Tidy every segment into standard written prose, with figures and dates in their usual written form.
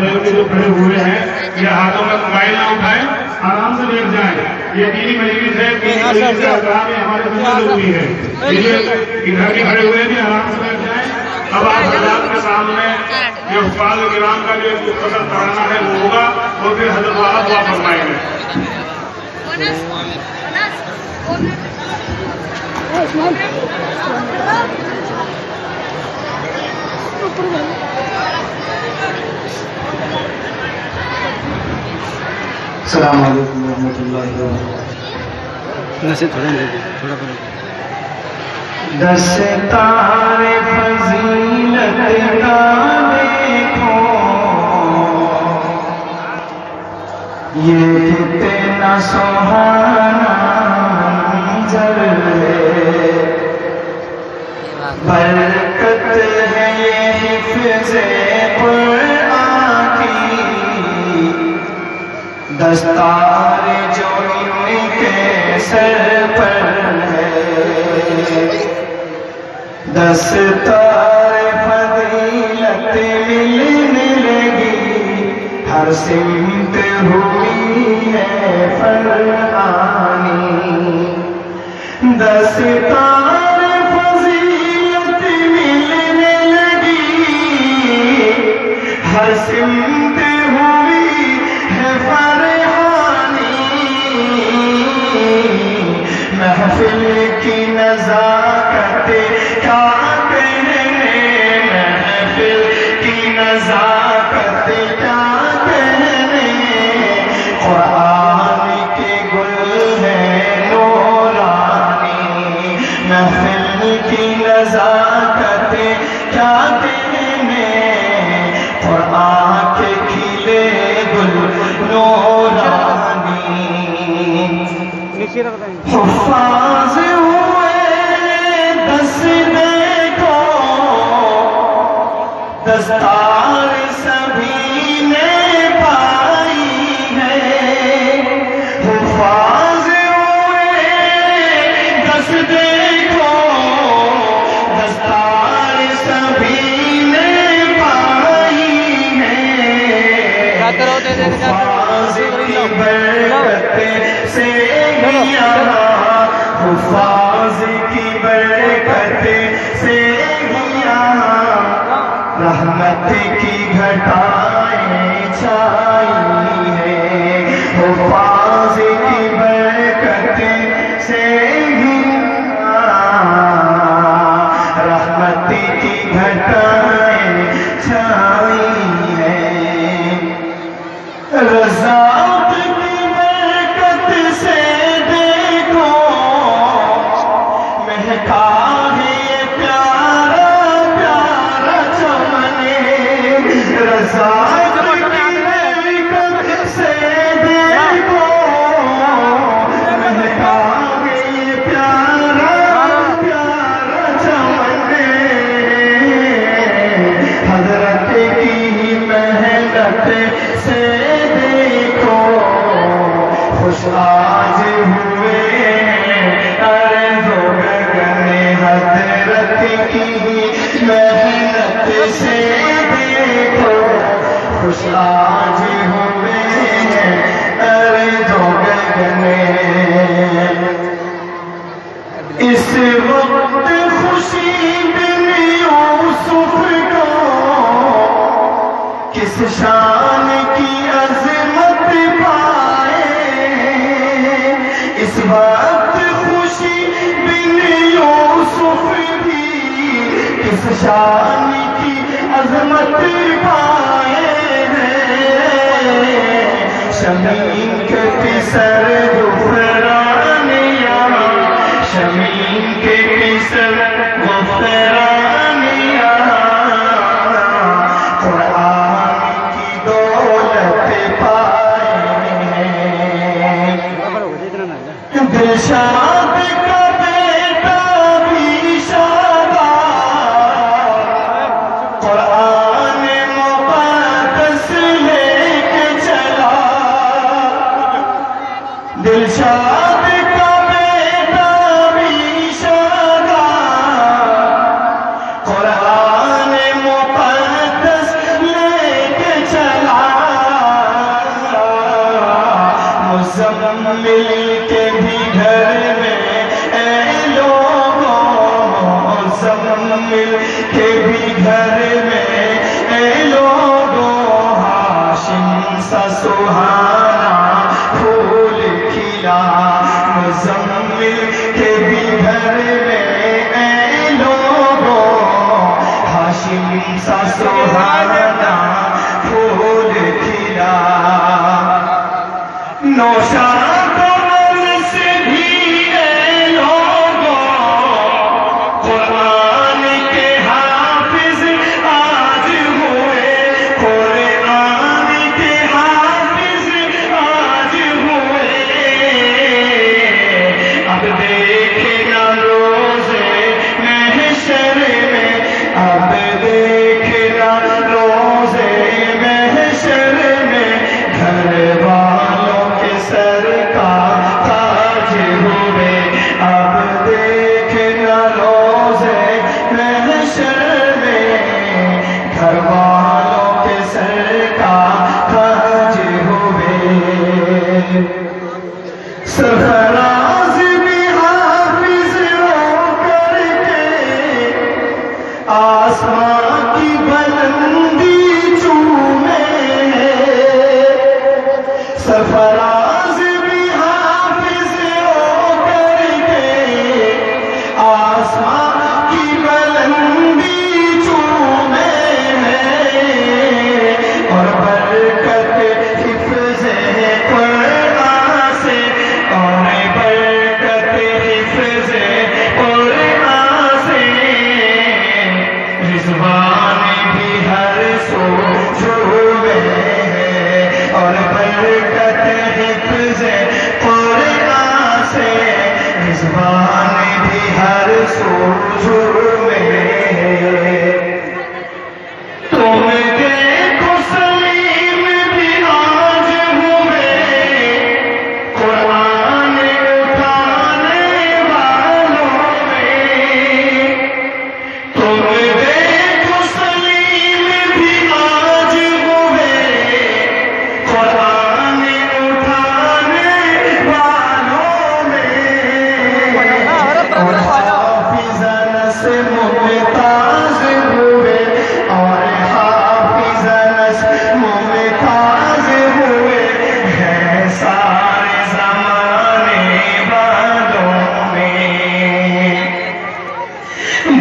جو کھڑے ہوئے ہیں یہ ہاتھوں میں موبائل نہ اٹھائیں، آرام سے بیٹھ جائیں. یہ دینی مجلس ہے، دینی مجلس سے احترام ہمارے بندہ ضروری ہے. یہ ادھر بھی کھڑے ہوئے بھی آرام سے بیٹھ جائیں. اب آپ حضرات کے سامنے جو حفاظ کرام کا جو مختصر ترانہ ہے وہ ہوگا اور پھر حضرت والا دعا فرمائیں گے. السلام علیکم ورحمۃ اللہ وبرکاتہ. دستار فضیلت کا دیکھو، یہ کتنا سہانا منظر ہے. برکت ہے یہ حفظ قرآن کی، دستار جو ان کے سر پر ہے. دستار فضیلت ملنے لگی، ہر سمت ہوئی ہے فرحانی. دستار فضیلت ملنے لگی، ہر سمت ہوئی ہے فرحانی. محفل کی نزاکت کیا کہنے، محفل کی نزاکت کیا کہنے. قرآن کے گل ہے نورانی، محفل کی نزاکت کیا کہنے. قرآن کے کھلے گل نورانی. حفاظ ہوئے دس دیکھو، دستار سبھی نے پائی ہے. حفاظ ہوئے دس دیکھو، دستار سبھی نے پائی ہے. حفاظ کی برکت سے حفاظ کی برکت سے رحمت کی گھٹائیں چھائی ہے. حفاظ کی برکت سے رحمت کی گھٹائیں چھائی ہے. رضاعت کی برکت سے دیکھو، مہکا ہے یہ پیارا پیارا چمن. رضاعت کی برکت سے دیکھو، مہکا ہے یہ پیارا پیارا چمن. حضرت کی محنت سے خوش آج ہوئے ارض و گگن. حضرت کی محنت سے دیکھو، خوش آج ہوئے ارض و گگن. اس وقت خوشی بن یوسف کو، کس شان کی عظمت پائے. اس وقت خوشی بن یوسف بھی کس شان کی عظمت پائے ہیں. شمیم کے پسر غفرانیہ، شمیم کے پسر غفرانیہ. قرآن کی دولت پائے ہیں. دلشاد کا بیٹا بھی شاداب، قرآن مقدس لے کے چلا. دلشاد کا بیٹا بھی مزمل کے بھی گھر میں اے لوگوں، مزمل کے بھی گھر میں اے لوگوں، ہاشم سا سہانا پھول کھلا، مزمل کے بھی گھر میں اے لوگوں، ہاشم سا سہانا پھول کھلا، نوشاد سے بھی اے لوگوں، قرآن کے حافظ آج ہوئے، قرآن کے حافظ آج ہوئے، اب دیکھنا روزے محشر میں، اب دیکھنا روزے محشر میں، گھر والوں کے سر کا تاج ہوئے، اب دیکھنا روزے محشر میں، گھر والوں کے سر کا تاج ہوئے، سرفراز بھی حافظ ہو کر کے آسمان کی بلندی چومے، سرفراز بھی حافظ ہو کر کے آسمان کی بلندی چومے، اور برکت حفظ قرآن سے، اور برکت حفظ قرآن سے، رضوان بھی ہر سو چھوئے، اور برکت حفظ قرآن سے، رضوان بھی ہر سو چھوئے، تم دیکھو سلیم بھی آج ہوئے، قرآن اٹھانے والوں میں، تم دیکھو سلیم بھی آج ہوئے، قرآن اٹھانے والوں میں، اور حافظ انس ممتاز ہوئے، اور حافظ انس ممتاز ہوئے، ہیں سارے زمانے والوں میں،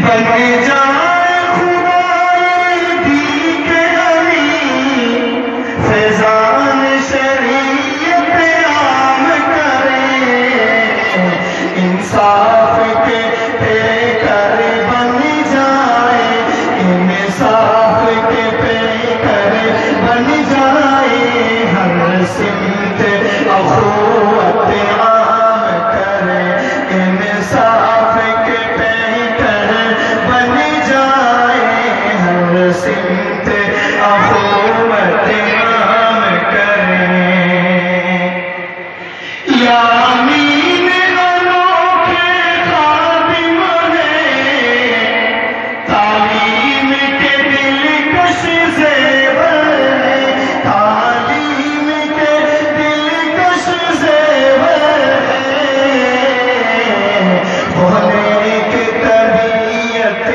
بن جائے خدائے دی کے امین، فیضان شریعت عام کرے، انصاف کے پیکر بن جائے، انصاف کے پیکر بن جائے، ہر سمت اخوت عام کرے، انصاف کے پیکر بن جائے، ہر سمت اخوت عام کرے، یا امین انوکھے خادم ہیں، تعلیم کے دلکش زیور ہیں، تعلیم کے دلکش زیور ہیں، وہ نیک طبیعت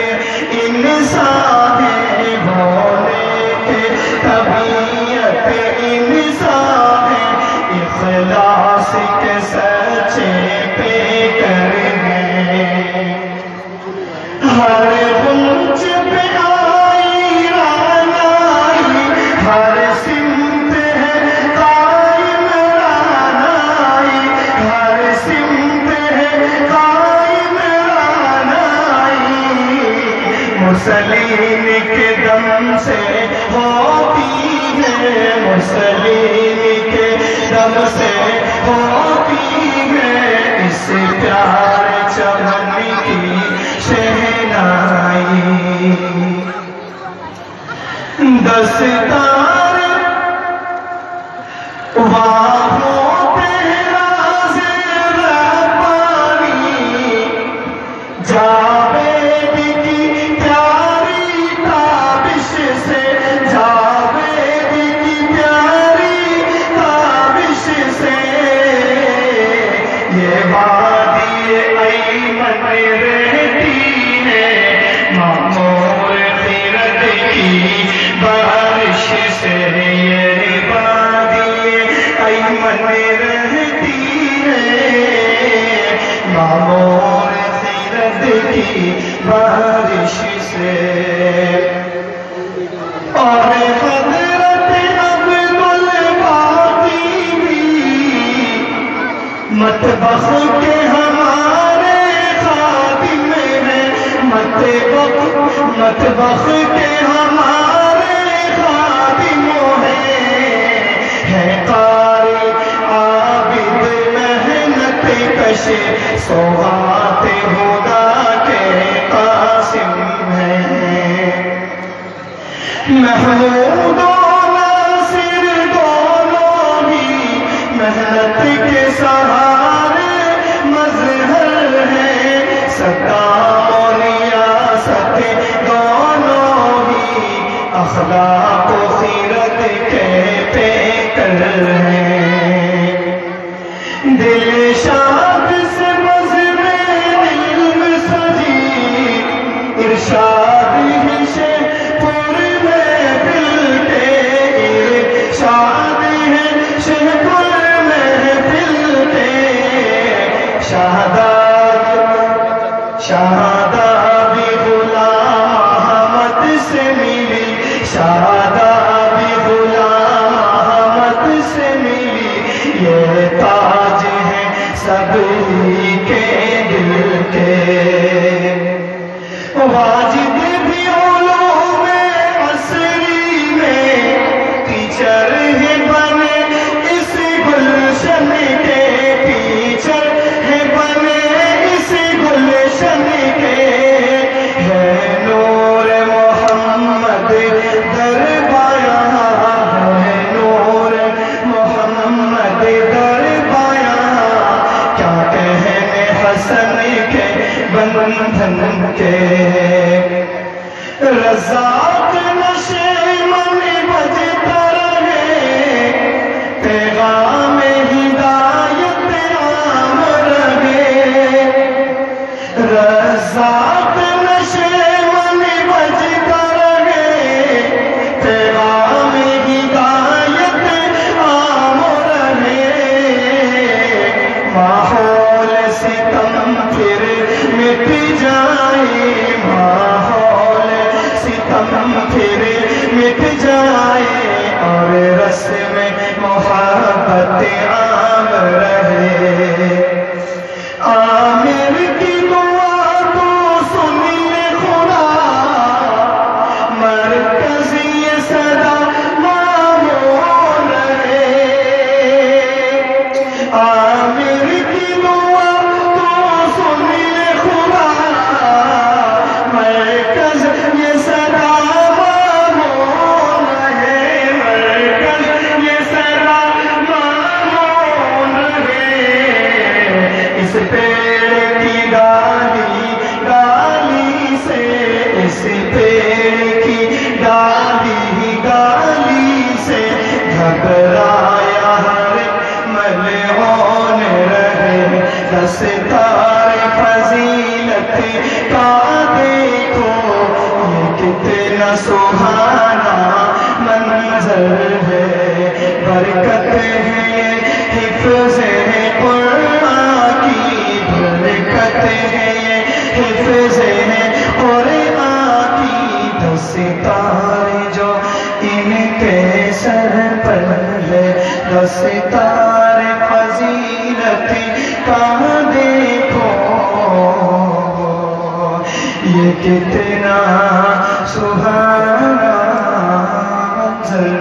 انسان ہے، وہ نیک طبیعت انسان ہے، اخلاص کے سچے پیکر ہیں، ہر غنچ پہ آئی رانائی، ہر سمت ہے قائم رانائی، ہر سمت ہے قائم رانائی، مسلم کے دم سے ہوتی ہے، مسلم کے دم سے ہوتی ہے، اس پیار چمن کی شہنائی، دستار واہوں پہ راز ربانی، جاوید کی پیاری تابش سے، جاوید کی پیاری تابش سے، معمور خیرت کی بارش سے اور حضرت عبدالباقی بھی مطبخ کے ہمارے خادم ہیں، مطبخ کے ہمارے خادم ہیں، قاری عابد محنت کش سوغات خدا کے قاسم ہیں، محمود و ناصر دونوں ہی محنت کے سہارے مظہر ہیں، سکام و ریاست دونوں ہی اخلاق و خیرت کے پیکر ہیں، دل شاد سے مذہب علم سجی ارشاد ہی شہپور میں دل کے ارشاد ہے شہپور میں دل کے شہادہ بھی غلام احمد سے ملی، شہادہ بھی غلام احمد سے ملی، یہ تاج ہے سبھی کے دل کے، واجد بھی علوم عصری میں ٹیچر ہے بنے، اس گلشن کے ٹیچر ہے بنے، اس گلشن کے، ہے نور محمد در بایا، ہے نور محمد در بایا، کیا کہنے حسن کے بندھن کے، رزاق نشیمن بجتا رہے، پیغام ہدایت عام رہے، رزاق نشیمن بجتا رہے، پیغام ہدایت عام رہے، ماحول ستم پھر مٹ جائے، ماحول ستم پھر مٹ جائے، اور رسم محبت عام رہے، عامر کی دعا تو سنیے خدا، مرکزی صدا معمول رہے، عامر کی دعا تو سنیے خدا، مرکز یہ صدا معمول رہے، مرکز یہ صدا معمول رہے، اس پیڑ کی ڈالی سے، اس پیڑ کی ڈالی سے گھبرایا ہر ملعون رہے، دستار فضیلت کا دیکھو، یہ کتنا سہانا منظر ہے، برکت ہے حفظ ہے قرآن کی، برکت ہے حفظ ہے قرآن کی، دستار جو ان کے سر پر ہے، دستار فضیلت کا دیکھو، یہ کتنا سہانا منظر